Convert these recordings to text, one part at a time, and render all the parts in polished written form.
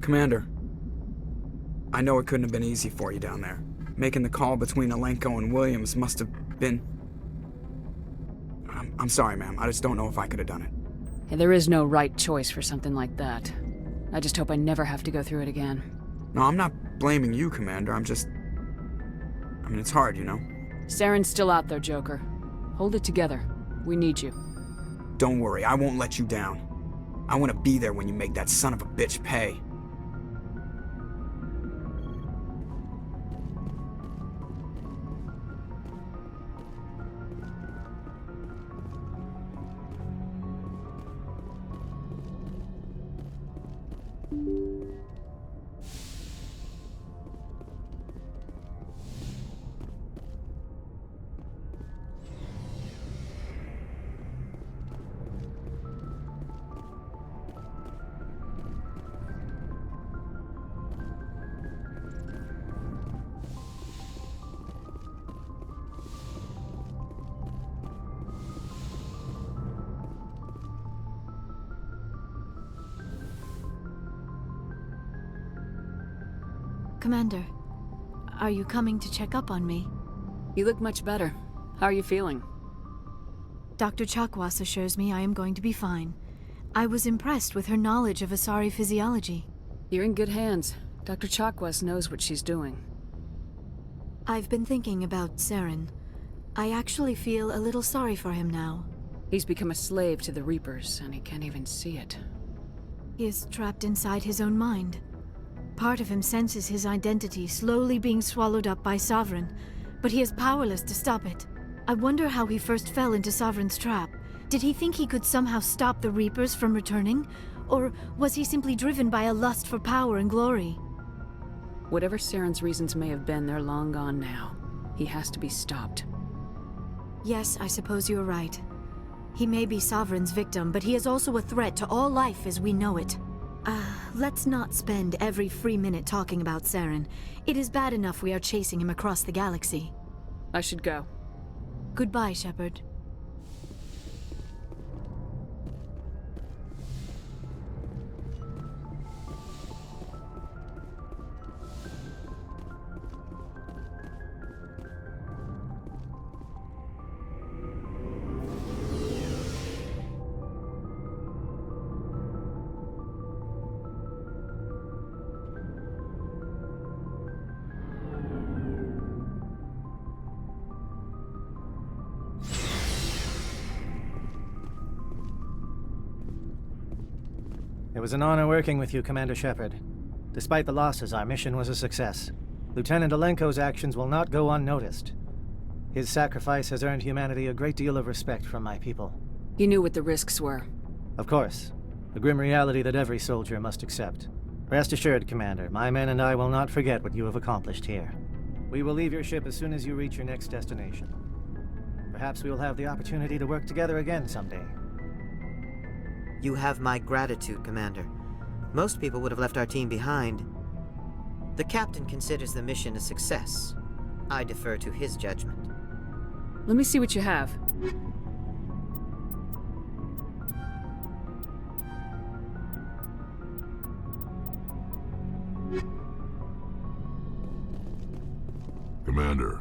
Commander, I know it couldn't have been easy for you down there. Making the call between Alenko and Williams must have been... I'm sorry, ma'am. I just don't know if I could have done it. Yeah, there is no right choice for something like that. I just hope I never have to go through it again. No, I'm not blaming you, Commander. It's hard, you know? Saren's still out there, Joker. Hold it together. We need you. Don't worry, I won't let you down. I want to be there when you make that son of a bitch pay. Commander, are you coming to check up on me? You look much better. How are you feeling? Dr. Chakwas assures me I am going to be fine. I was impressed with her knowledge of Asari physiology. You're in good hands. Dr. Chakwas knows what she's doing. I've been thinking about Saren. I actually feel a little sorry for him now. He's become a slave to the Reapers, and he can't even see it. He is trapped inside his own mind. Part of him senses his identity slowly being swallowed up by Sovereign, but he is powerless to stop it. I wonder how he first fell into Sovereign's trap. Did he think he could somehow stop the Reapers from returning? Or was he simply driven by a lust for power and glory? Whatever Saren's reasons may have been, they're long gone now. He has to be stopped. Yes, I suppose you're right. He may be Sovereign's victim, but he is also a threat to all life as we know it. Let's not spend every free minute talking about Saren. It is bad enough we are chasing him across the galaxy. I should go. Goodbye, Shepard. It was an honor working with you, Commander Shepard. Despite the losses, our mission was a success. Lieutenant Alenko's actions will not go unnoticed. His sacrifice has earned humanity a great deal of respect from my people. You knew what the risks were. Of course. The grim reality that every soldier must accept. Rest assured, Commander, my men and I will not forget what you have accomplished here. We will leave your ship as soon as you reach your next destination. Perhaps we will have the opportunity to work together again someday. You have my gratitude, Commander. Most people would have left our team behind. The captain considers the mission a success. I defer to his judgment. Let me see what you have. Commander,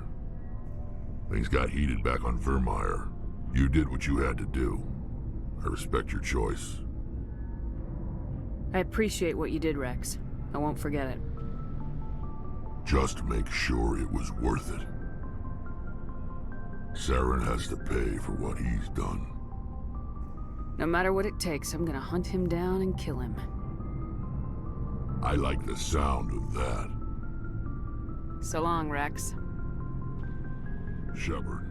things got heated back on Vermeer. You did what you had to do. I respect your choice. I appreciate what you did, Rex. I won't forget it. Just make sure it was worth it. Saren has to pay for what he's done. No matter what it takes, I'm gonna hunt him down and kill him. I like the sound of that. So long, Rex. Shepard.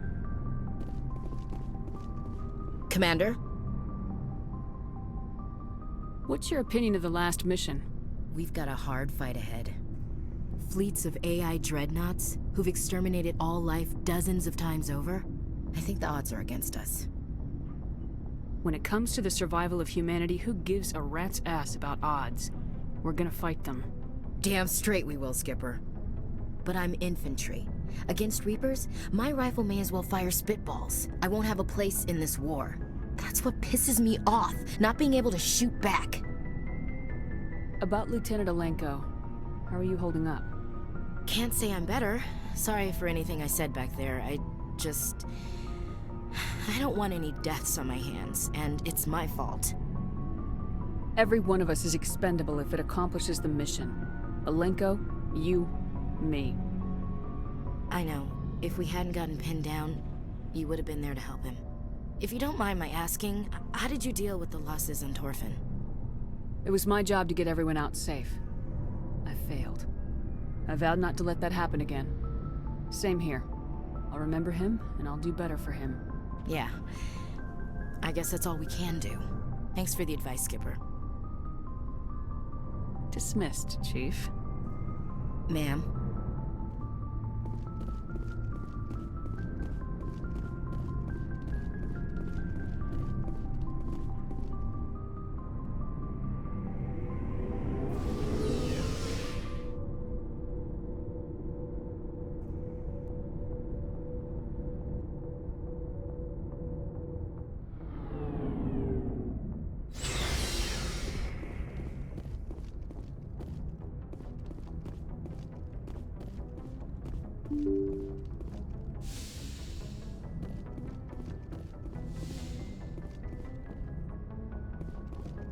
Commander? What's your opinion of the last mission? We've got a hard fight ahead. Fleets of AI dreadnoughts who've exterminated all life dozens of times over. I think the odds are against us. When it comes to the survival of humanity, who gives a rat's ass about odds? We're gonna fight them. Damn straight we will, Skipper. But I'm infantry. Against Reapers, my rifle may as well fire spitballs. I won't have a place in this war. That's what pisses me off, not being able to shoot back. About Lieutenant Alenko. How are you holding up? Can't say I'm better. Sorry for anything I said back there. I don't want any deaths on my hands, and it's my fault. Every one of us is expendable if it accomplishes the mission. Alenko, you, me. I know. If we hadn't gotten pinned down, you would have been there to help him. If you don't mind my asking, how did you deal with the losses on Torfin? It was my job to get everyone out safe. I failed. I vowed not to let that happen again. Same here. I'll remember him, and I'll do better for him. Yeah. I guess that's all we can do. Thanks for the advice, Skipper. Dismissed, Chief. Ma'am.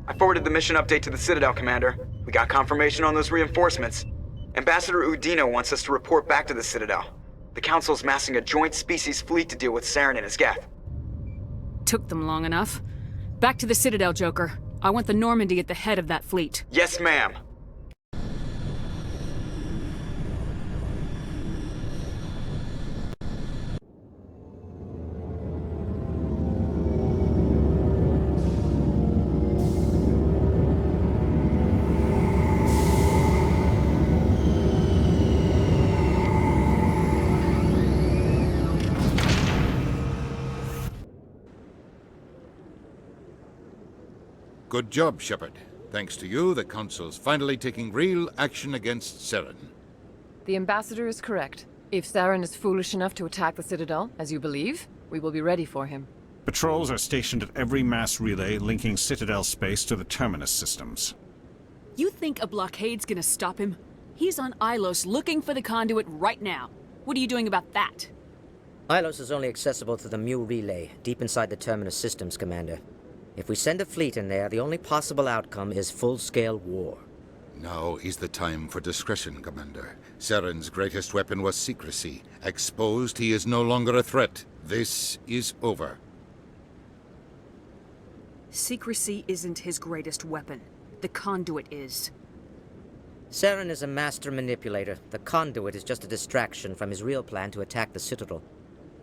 I forwarded the mission update to the Citadel, Commander. We got confirmation on those reinforcements. Ambassador Udina wants us to report back to the Citadel. The Council's massing a joint species fleet to deal with Saren and his Geth. Took them long enough. Back to the Citadel, Joker. I want the Normandy at the head of that fleet. Yes, ma'am. Good job, Shepard. Thanks to you, the Council's finally taking real action against Saren. The Ambassador is correct. If Saren is foolish enough to attack the Citadel, as you believe, we will be ready for him. Patrols are stationed at every mass relay linking Citadel space to the Terminus systems. You think a blockade's gonna stop him? He's on Ilos looking for the conduit right now. What are you doing about that? Ilos is only accessible to the Mu relay, deep inside the Terminus systems, Commander. If we send a fleet in there, the only possible outcome is full-scale war. Now is the time for discretion, Commander. Saren's greatest weapon was secrecy. Exposed, he is no longer a threat. This is over. Secrecy isn't his greatest weapon. The conduit is. Saren is a master manipulator. The conduit is just a distraction from his real plan to attack the Citadel.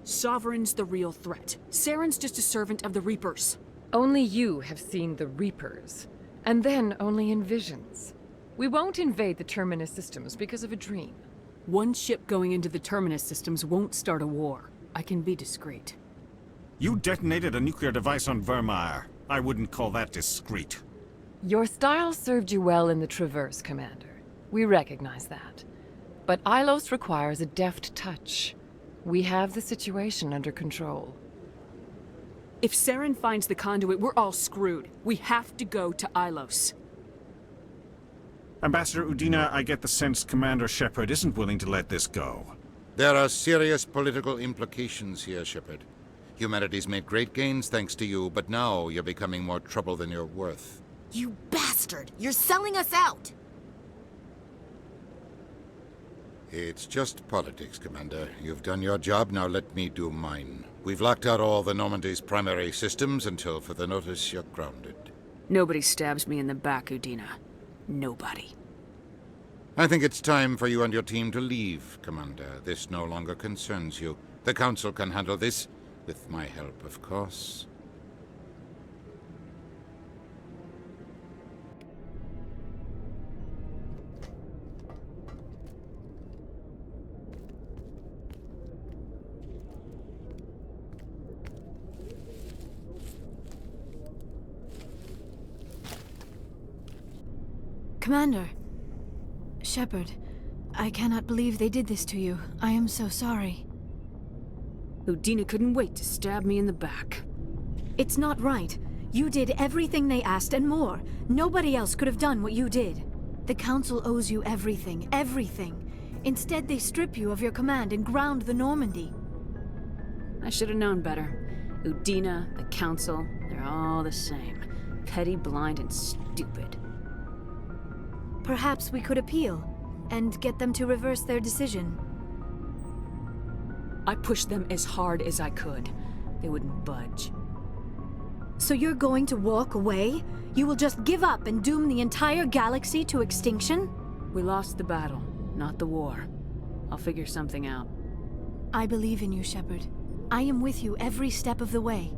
Sovereign's the real threat. Saren's just a servant of the Reapers. Only you have seen the Reapers, and then only in visions. We won't invade the Terminus systems because of a dream. One ship going into the Terminus systems won't start a war. I can be discreet. You detonated a nuclear device on Vermeer. I wouldn't call that discreet. Your style served you well in the Traverse, Commander. We recognize that. But Ilos requires a deft touch. We have the situation under control. If Saren finds the conduit, we're all screwed. We have to go to Ilos. Ambassador Udina, I get the sense Commander Shepard isn't willing to let this go. There are serious political implications here, Shepard. Humanity's made great gains thanks to you, but now you're becoming more trouble than you're worth. You bastard! You're selling us out! It's just politics, Commander. You've done your job, now let me do mine. We've locked out all the Normandy's primary systems until further notice you're grounded. Nobody stabs me in the back, Udina. Nobody. I think it's time for you and your team to leave, Commander. This no longer concerns you. The Council can handle this, with my help, of course. Commander. Shepard, I cannot believe they did this to you. I am so sorry. Udina couldn't wait to stab me in the back. It's not right. You did everything they asked and more. Nobody else could have done what you did. The Council owes you everything, everything. Instead, they strip you of your command and ground the Normandy. I should have known better. Udina, the Council, they're all the same. Petty, blind, and stupid. Perhaps we could appeal, and get them to reverse their decision. I pushed them as hard as I could. They wouldn't budge. So you're going to walk away? You will just give up and doom the entire galaxy to extinction? We lost the battle, not the war. I'll figure something out. I believe in you, Shepard. I am with you every step of the way.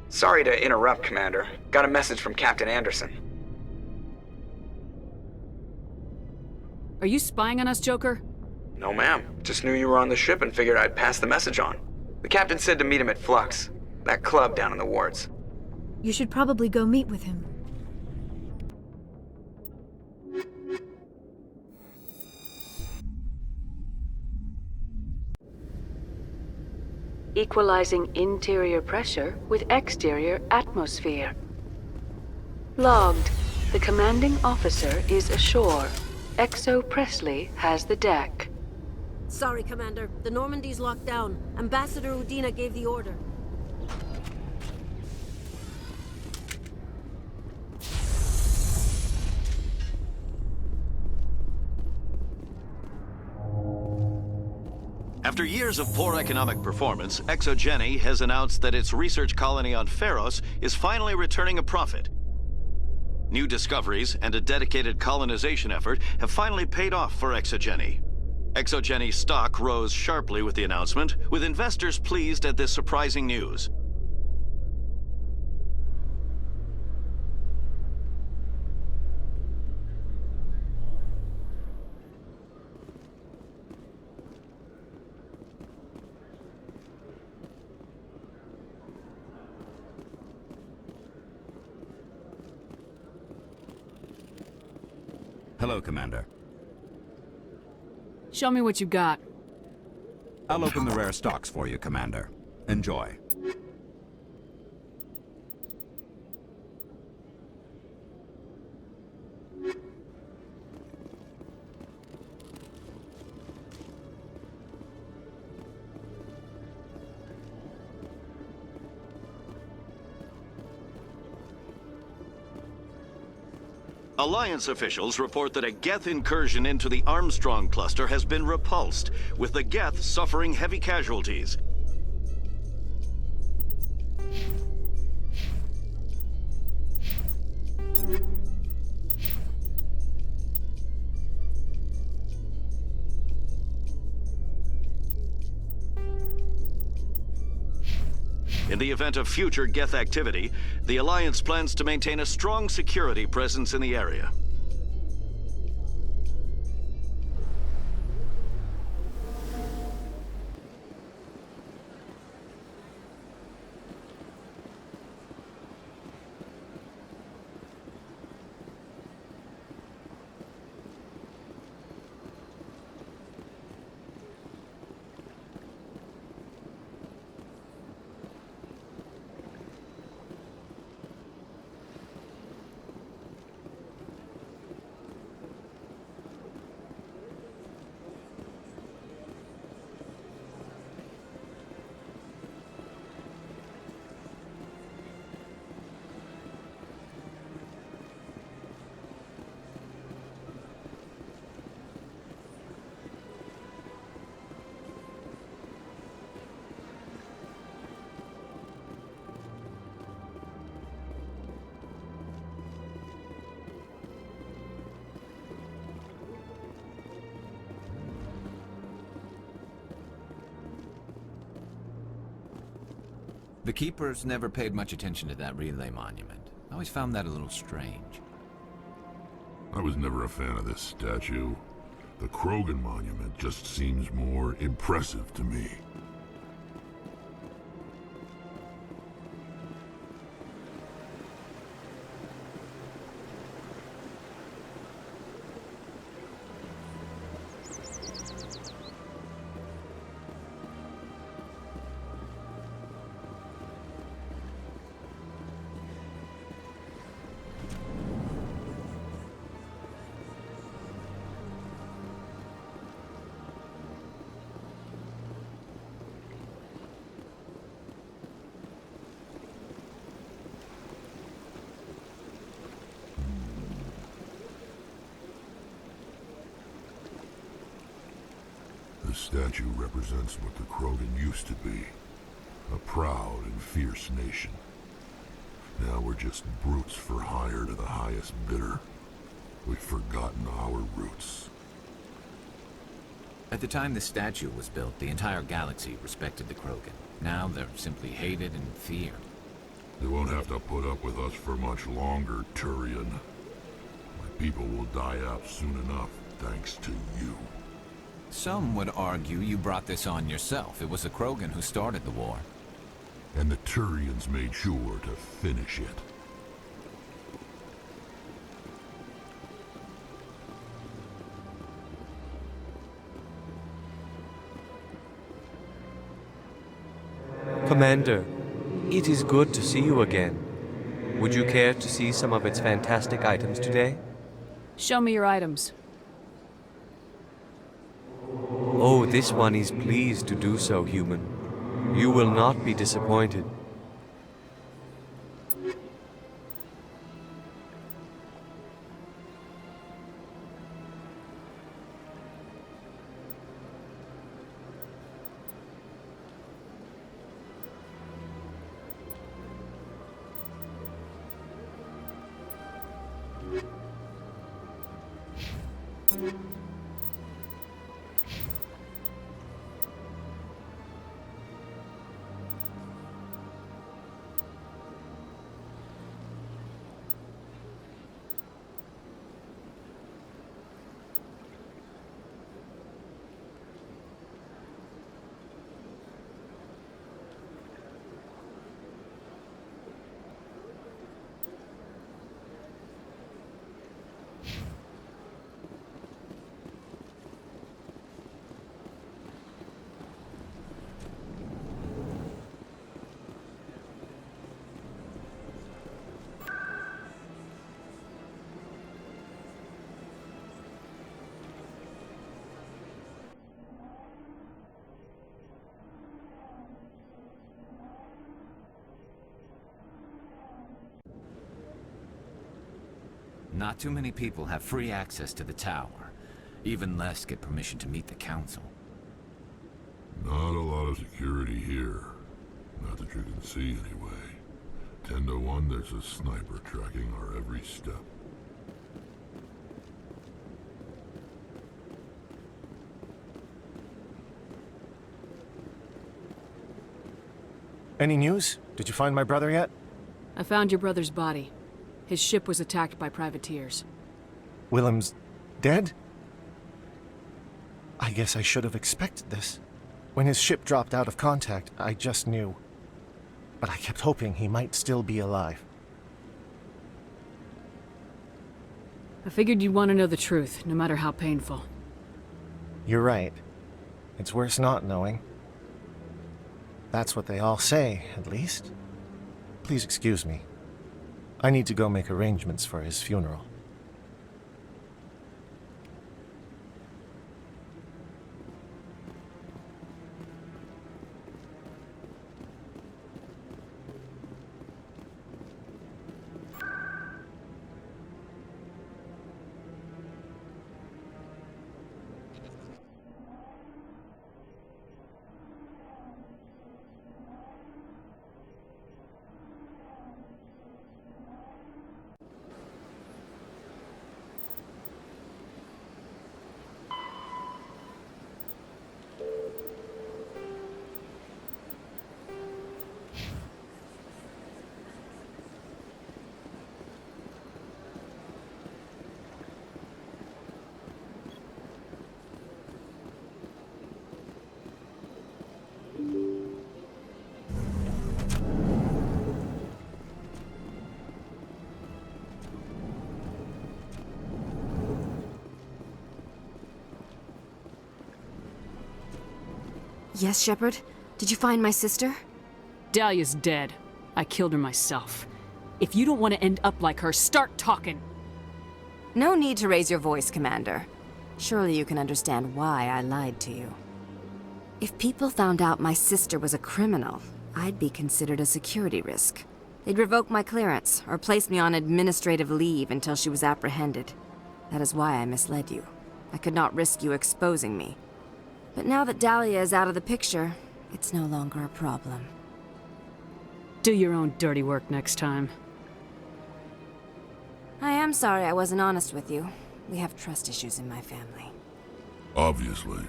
Sorry to interrupt, Commander. Got a message from Captain Anderson. Are you spying on us, Joker? No, ma'am. Just knew you were on the ship and figured I'd pass the message on. The captain said to meet him at Flux, that club down in the wards. You should probably go meet with him. Equalizing interior pressure with exterior atmosphere. Logged. The commanding officer is ashore. Exo Presley has the deck. Sorry, Commander. The Normandy's locked down. Ambassador Udina gave the order. After years of poor economic performance, e17 has announced that its research colony on Pharos is finally returning a profit. New discoveries and a dedicated colonization effort have finally paid off for e17. e17's stock rose sharply with the announcement, with investors pleased at this surprising news. Hello, Commander. Show me what you got. I'll open the rare stocks for you, Commander. Enjoy. Alliance officials report that a Geth incursion into the Armstrong cluster has been repulsed, with the Geth suffering heavy casualties. In the event of future Geth activity, the Alliance plans to maintain a strong security presence in the area. The Keepers never paid much attention to that relay monument. I always found that a little strange. I was never a fan of this statue. The Krogan monument just seems more impressive to me. statue represents what the Krogan used to be. A proud and fierce nation. Now we're just brutes for hire to the highest bidder. We've forgotten our roots. At the time the statue was built, the entire galaxy respected the Krogan. Now they're simply hated and feared. They won't have to put up with us for much longer, Turian. My people will die out soon enough, thanks to you. Some would argue you brought this on yourself. It was the Krogan who started the war. And the Turians made sure to finish it. Commander, it is good to see you again. Would you care to see some of its fantastic items today? Show me your items. Oh, this one is pleased to do so, human. You will not be disappointed. Not too many people have free access to the tower. Even less get permission to meet the council. Not a lot of security here. Not that you can see anyway. 10 to 1, there's a sniper tracking our every step. Any news? Did you find my brother yet? I found your brother's body. His ship was attacked by privateers. Willem's dead? I guess I should have expected this. When his ship dropped out of contact, I just knew. But I kept hoping he might still be alive. I figured you'd want to know the truth, no matter how painful. You're right. It's worse not knowing. That's what they all say, at least. Please excuse me. I need to go make arrangements for his funeral. Yes, Shepard? Did you find my sister? Dahlia's dead. I killed her myself. If you don't want to end up like her, start talking! No need to raise your voice, Commander. Surely you can understand why I lied to you. If people found out my sister was a criminal, I'd be considered a security risk. They'd revoke my clearance, or place me on administrative leave until she was apprehended. That is why I misled you. I could not risk you exposing me. But now that Dahlia is out of the picture, it's no longer a problem. Do your own dirty work next time. I am sorry I wasn't honest with you. We have trust issues in my family. Obviously.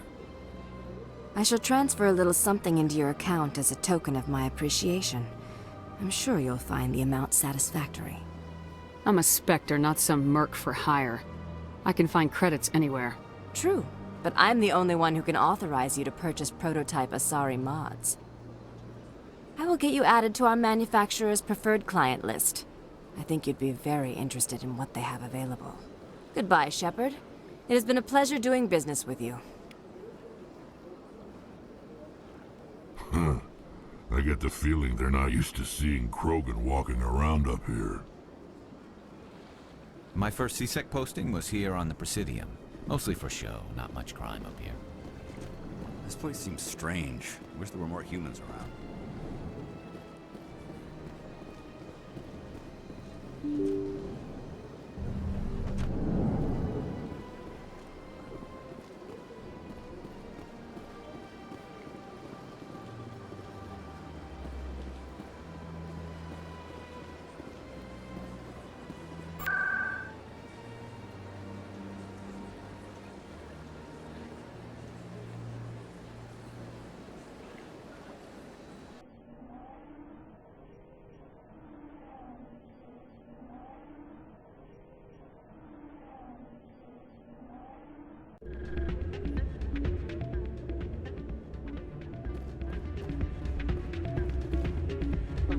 I shall transfer a little something into your account as a token of my appreciation. I'm sure you'll find the amount satisfactory. I'm a Spectre, not some merc for hire. I can find credits anywhere. True, but I'm the only one who can authorize you to purchase prototype Asari mods. I will get you added to our manufacturer's preferred client list. I think you'd be very interested in what they have available. Goodbye, Shepard. It has been a pleasure doing business with you. Huh. I get the feeling they're not used to seeing Krogan walking around up here. My first CSEC posting was here on the Presidium. Mostly for show, not much crime up here. This place seems strange. Wish there were more humans around.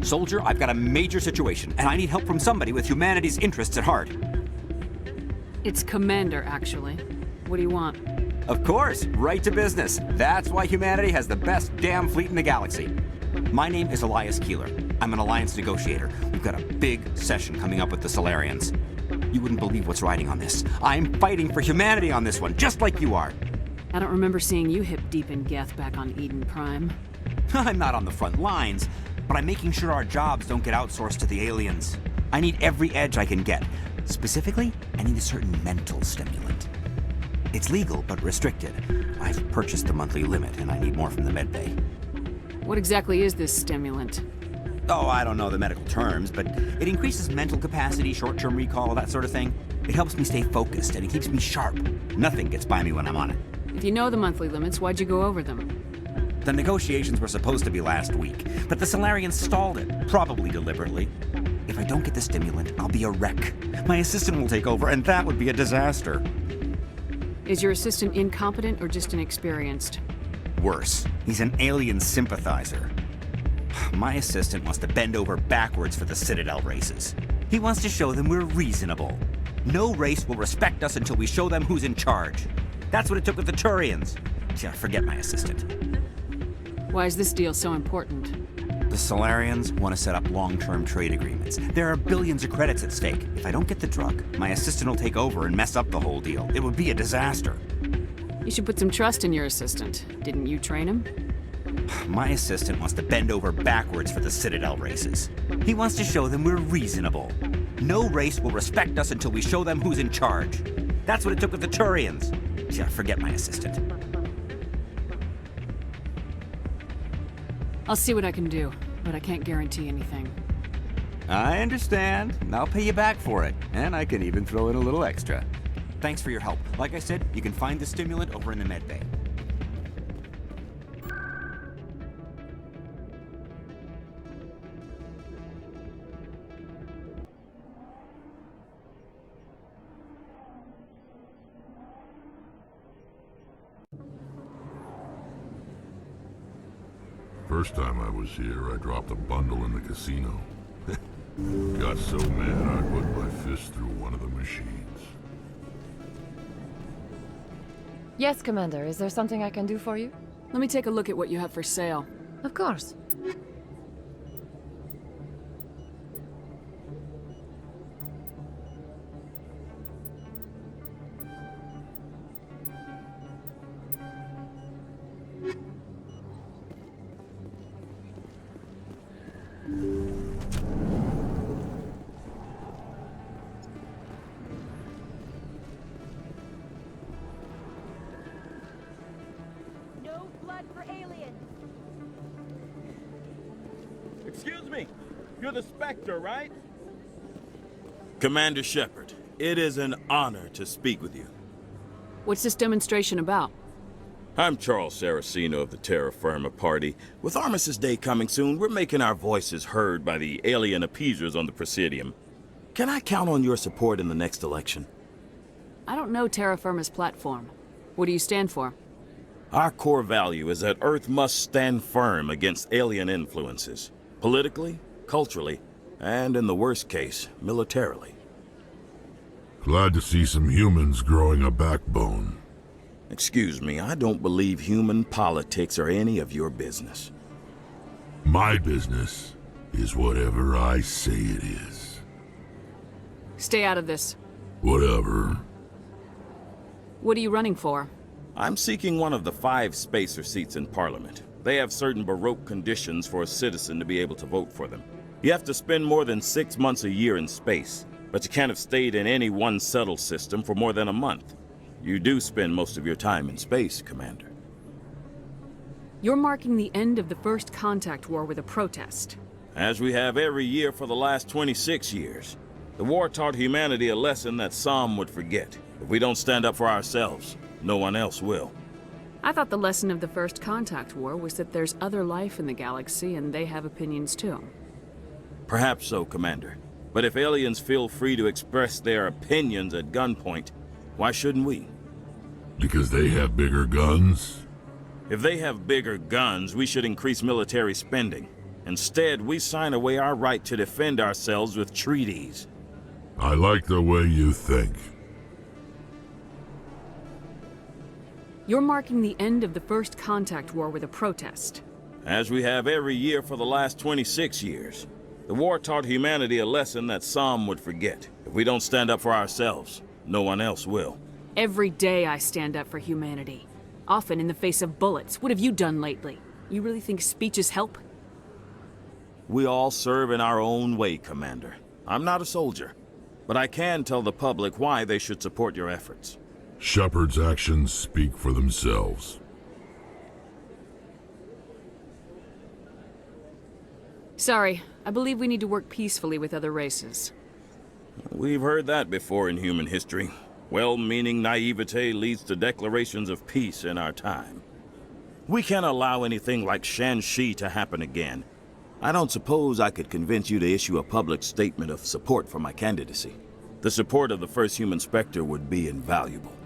Soldier, I've got a major situation, and I need help from somebody with humanity's interests at heart. It's Commander, actually. What do you want? Of course, right to business. That's why humanity has the best damn fleet in the galaxy. My name is Elias Keeler. I'm an alliance negotiator. We've got a big session coming up with the Solarians. You wouldn't believe what's riding on this. I'm fighting for humanity on this one, just like you are. I don't remember seeing you hip deep in Geth back on Eden Prime. I'm not on the front lines, but I'm making sure our jobs don't get outsourced to the aliens. I need every edge I can get. Specifically, I need a certain mental stimulant. It's legal, but restricted. I've purchased the monthly limit, and I need more from the medbay. What exactly is this stimulant? Oh, I don't know the medical terms, but it increases mental capacity, short-term recall, that sort of thing. It helps me stay focused, and it keeps me sharp. Nothing gets by me when I'm on it. If you know the monthly limits, why'd you go over them? The negotiations were supposed to be last week, but the Solarians stalled it, probably deliberately. If I don't get the stimulant, I'll be a wreck. My assistant will take over, and that would be a disaster. Is your assistant incompetent or just inexperienced? Worse, he's an alien sympathizer. My assistant wants to bend over backwards for the Citadel races. He wants to show them we're reasonable. No race will respect us until we show them who's in charge. That's what it took with the Turians. Yeah, forget my assistant. Why is this deal so important? The Solarians want to set up long-term trade agreements. There are billions of credits at stake. If I don't get the drug, my assistant will take over and mess up the whole deal. It would be a disaster. You should put some trust in your assistant. Didn't you train him? My assistant wants to bend over backwards for the Citadel races. He wants to show them we're reasonable. No race will respect us until we show them who's in charge. That's what it took with the Turians. Yeah, forget my assistant. I'll see what I can do, but I can't guarantee anything. I understand. I'll pay you back for it, and I can even throw in a little extra. Thanks for your help. Like I said, you can find the stimulant over in the medbay. First time I was here, I dropped a bundle in the casino. Got so mad I put my fist through one of the machines. Yes, Commander. Is there something I can do for you? Let me take a look at what you have for sale. Of course. blood for aliens. Excuse me. You're the Spectre, right? Commander Shepard, it is an honor to speak with you. What's this demonstration about? I'm Charles Saraceno of the Terra Firma Party. With Armistice Day coming soon, we're making our voices heard by the alien appeasers on the Presidium. Can I count on your support in the next election? I don't know Terra Firma's platform. What do you stand for? Our core value is that Earth must stand firm against alien influences. Politically, culturally, and in the worst case, militarily. Glad to see some humans growing a backbone. Excuse me, I don't believe human politics are any of your business. My business is whatever I say it is. Stay out of this. Whatever. What are you running for? I'm seeking one of the 5 spacer seats in Parliament. They have certain Baroque conditions for a citizen to be able to vote for them. You have to spend more than 6 months a year in space, but you can't have stayed in any one settled system for more than a month. You do spend most of your time in space, Commander. You're marking the end of the first contact war with a protest. As we have every year for the last 26 years. The war taught humanity a lesson that some would forget. If we don't stand up for ourselves, no one else will. I thought the lesson of the first contact war was that there's other life in the galaxy and they have opinions too. Perhaps so, Commander. But if aliens feel free to express their opinions at gunpoint, why shouldn't we? Because they have bigger guns? If they have bigger guns, we should increase military spending. Instead, we sign away our right to defend ourselves with treaties. I like the way you think. You're marking the end of the first contact war with a protest. As we have every year for the last 26 years. The war taught humanity a lesson that some would forget. If we don't stand up for ourselves, no one else will. Every day I stand up for humanity. Often in the face of bullets. What have you done lately? You really think speeches help? We all serve in our own way, Commander. I'm not a soldier, but I can tell the public why they should support your efforts. Shepard's actions speak for themselves. Sorry, I believe we need to work peacefully with other races. We've heard that before in human history. Well-meaning naivete leads to declarations of peace in our time. We can't allow anything like Shanxi to happen again. I don't suppose I could convince you to issue a public statement of support for my candidacy. The support of the first human Spectre would be invaluable.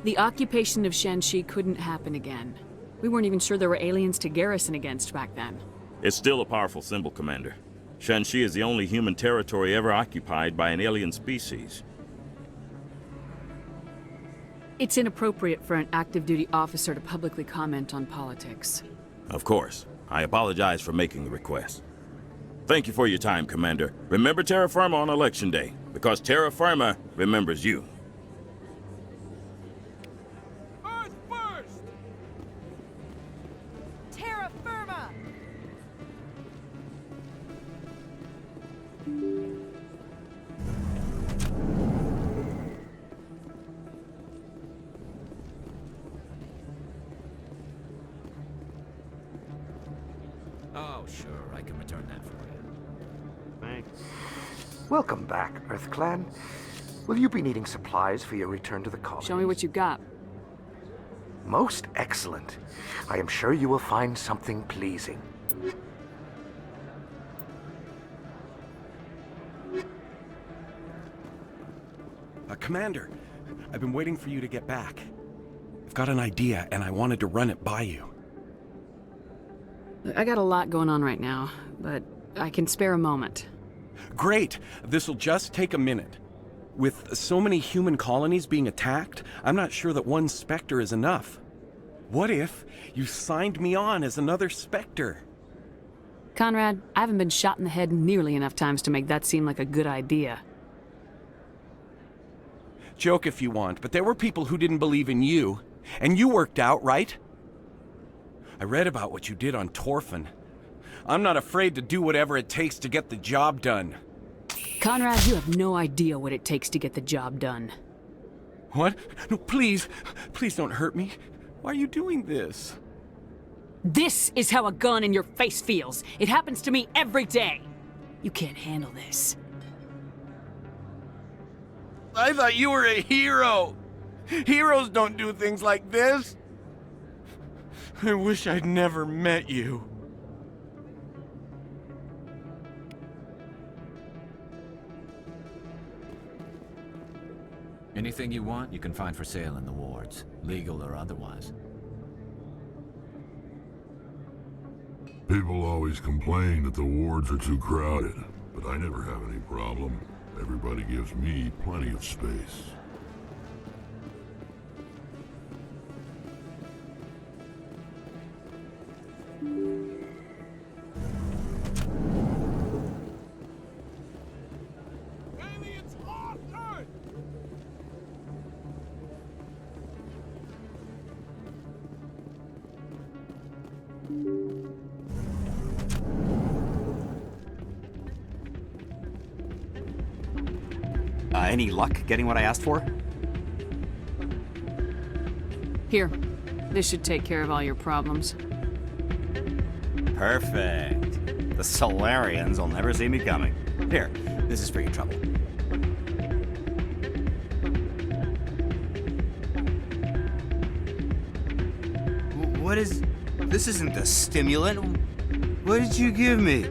The occupation of Shanxi couldn't happen again. We weren't even sure there were aliens to garrison against back then. It's still a powerful symbol, Commander. Shanxi is the only human territory ever occupied by an alien species. It's inappropriate for an active duty officer to publicly comment on politics. Of course. I apologize for making the request. Thank you for your time, Commander. Remember Terra Firma on Election Day, because Terra Firma remembers you. Earth first! Terra Firma! Oh, sure, I can return that for you. Thanks. Welcome back, Earth Clan. Will you be needing supplies for your return to the colony? Show me what you got. Most excellent. I am sure you will find something pleasing. Commander, I've been waiting for you to get back. I've got an idea, and I wanted to run it by you. I got a lot going on right now, but I can spare a moment. Great! This'll just take a minute. With so many human colonies being attacked, I'm not sure that one Spectre is enough. What if you signed me on as another Spectre? Conrad, I haven't been shot in the head nearly enough times to make that seem like a good idea. Joke if you want, but there were people who didn't believe in you, and you worked out, right? I read about what you did on Torfin. I'm not afraid to do whatever it takes to get the job done. Conrad, you have no idea what it takes to get the job done. What? No, please. Please don't hurt me. Why are you doing this? This is how a gun in your face feels. It happens to me every day. You can't handle this. I thought you were a hero. Heroes don't do things like this. I wish I'd never met you. Anything you want, you can find for sale in the wards, legal or otherwise. People always complain that the wards are too crowded, but I never have any problem. Everybody gives me plenty of space. Any luck getting what I asked for? Here. This should take care of all your problems. Perfect. The Solarians will never see me coming. Here, this is for your trouble. What is... This isn't the stimulant. What did you give me?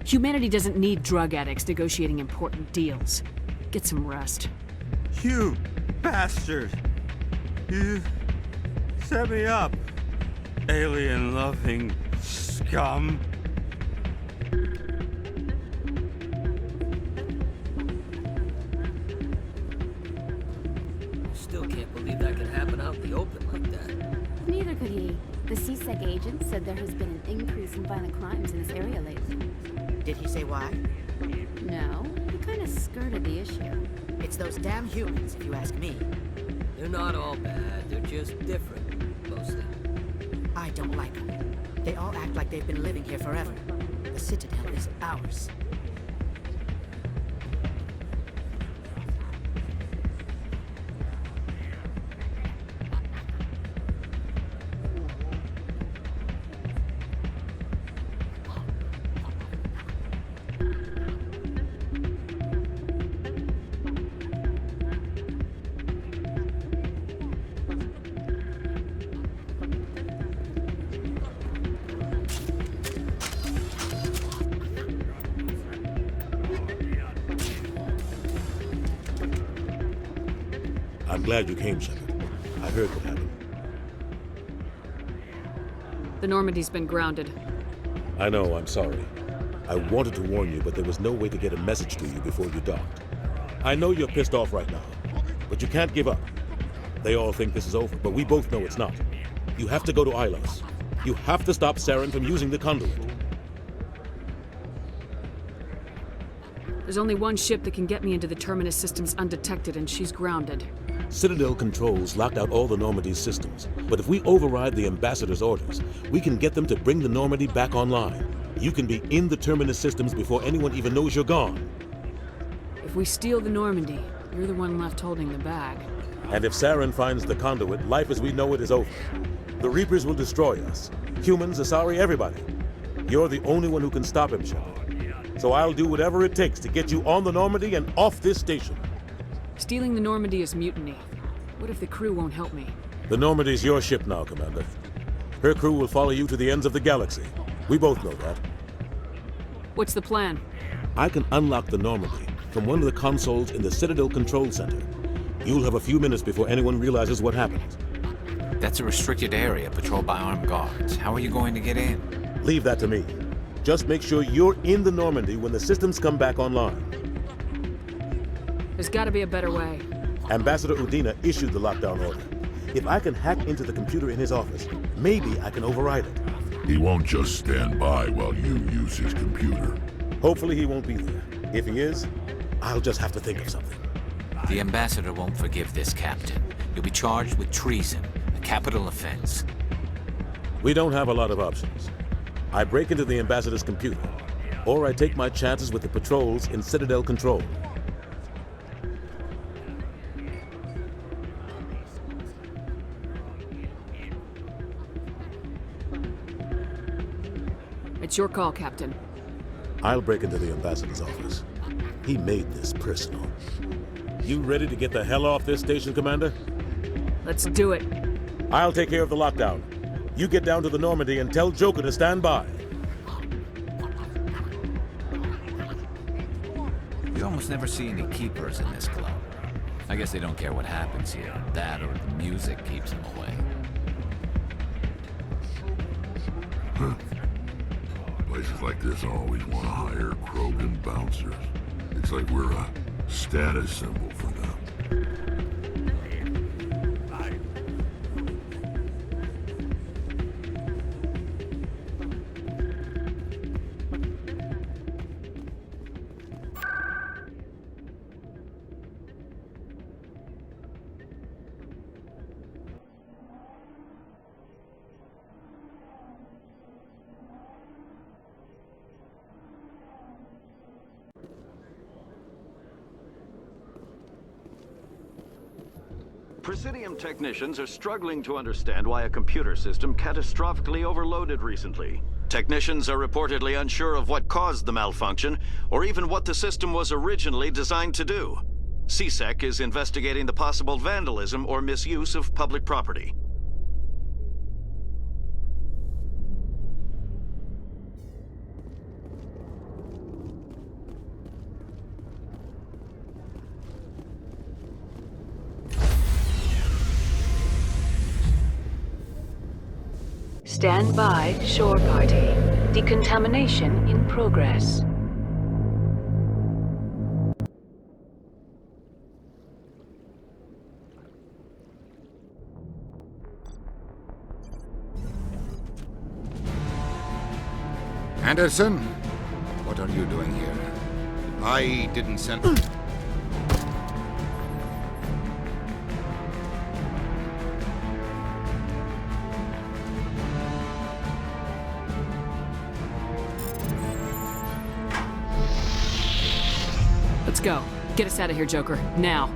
Humanity doesn't need drug addicts negotiating important deals. Get some rest. You bastard! You set me up, alien-loving scum. Still can't believe that could happen out in the open like that. Neither could he. The CSEC agent said there has been an increase in violent crimes in this area lately. Did he say why? No, he kind of skirted the issue. It's those damn humans, if you ask me. They're not all bad, they're just different, mostly. I don't like them. They all act like they've been living here forever. The Citadel is ours. I'm glad you came, Shepard. I heard what happened. The Normandy's been grounded. I know, I'm sorry. I wanted to warn you, but there was no way to get a message to you before you docked. I know you're pissed off right now, but you can't give up. They all think this is over, but we both know it's not. You have to go to Ilos. You have to stop Saren from using the conduit. There's only one ship that can get me into the Terminus systems undetected, and she's grounded. Citadel controls locked out all the Normandy's systems, but if we override the Ambassador's orders, we can get them to bring the Normandy back online. You can be in the Terminus systems before anyone even knows you're gone. If we steal the Normandy, you're the one left holding the bag. And if Saren finds the conduit, life as we know it is over. The Reapers will destroy us. Humans, Asari, everybody. You're the only one who can stop him, Shepard. So I'll do whatever it takes to get you on the Normandy and off this station. Stealing the Normandy is mutiny. What if the crew won't help me? The Normandy's your ship now, Commander. Her crew will follow you to the ends of the galaxy. We both know that. What's the plan? I can unlock the Normandy from one of the consoles in the Citadel Control Center. You'll have a few minutes before anyone realizes what happened. That's a restricted area patrolled by armed guards. How are you going to get in? Leave that to me. Just make sure you're in the Normandy when the systems come back online. There's gotta be a better way. Ambassador Udina issued the lockdown order. If I can hack into the computer in his office, maybe I can override it. He won't just stand by while you use his computer. Hopefully he won't be there. If he is, I'll just have to think of something. The Ambassador won't forgive this, Captain. You'll be charged with treason, a capital offense. We don't have a lot of options. I break into the Ambassador's computer, or I take my chances with the patrols in Citadel Control. It's your call, Captain. I'll break into the ambassador's office. He made this personal. You ready to get the hell off this station, Commander? Let's do it. I'll take care of the lockdown. You get down to the Normandy and tell Joker to stand by. You almost never see any keepers in this club. I guess they don't care what happens here. That or the music keeps them away. Huh. Places like this always want to hire Krogan bouncers. It's like we're a status symbol for them. Presidium technicians are struggling to understand why a computer system catastrophically overloaded recently. Technicians are reportedly unsure of what caused the malfunction, or even what the system was originally designed to do. CSEC is investigating the possible vandalism or misuse of public property. Stand by, shore party. Decontamination in progress. Anderson, what are you doing here? I didn't send... Let's go. Get us out of here, Joker. Now.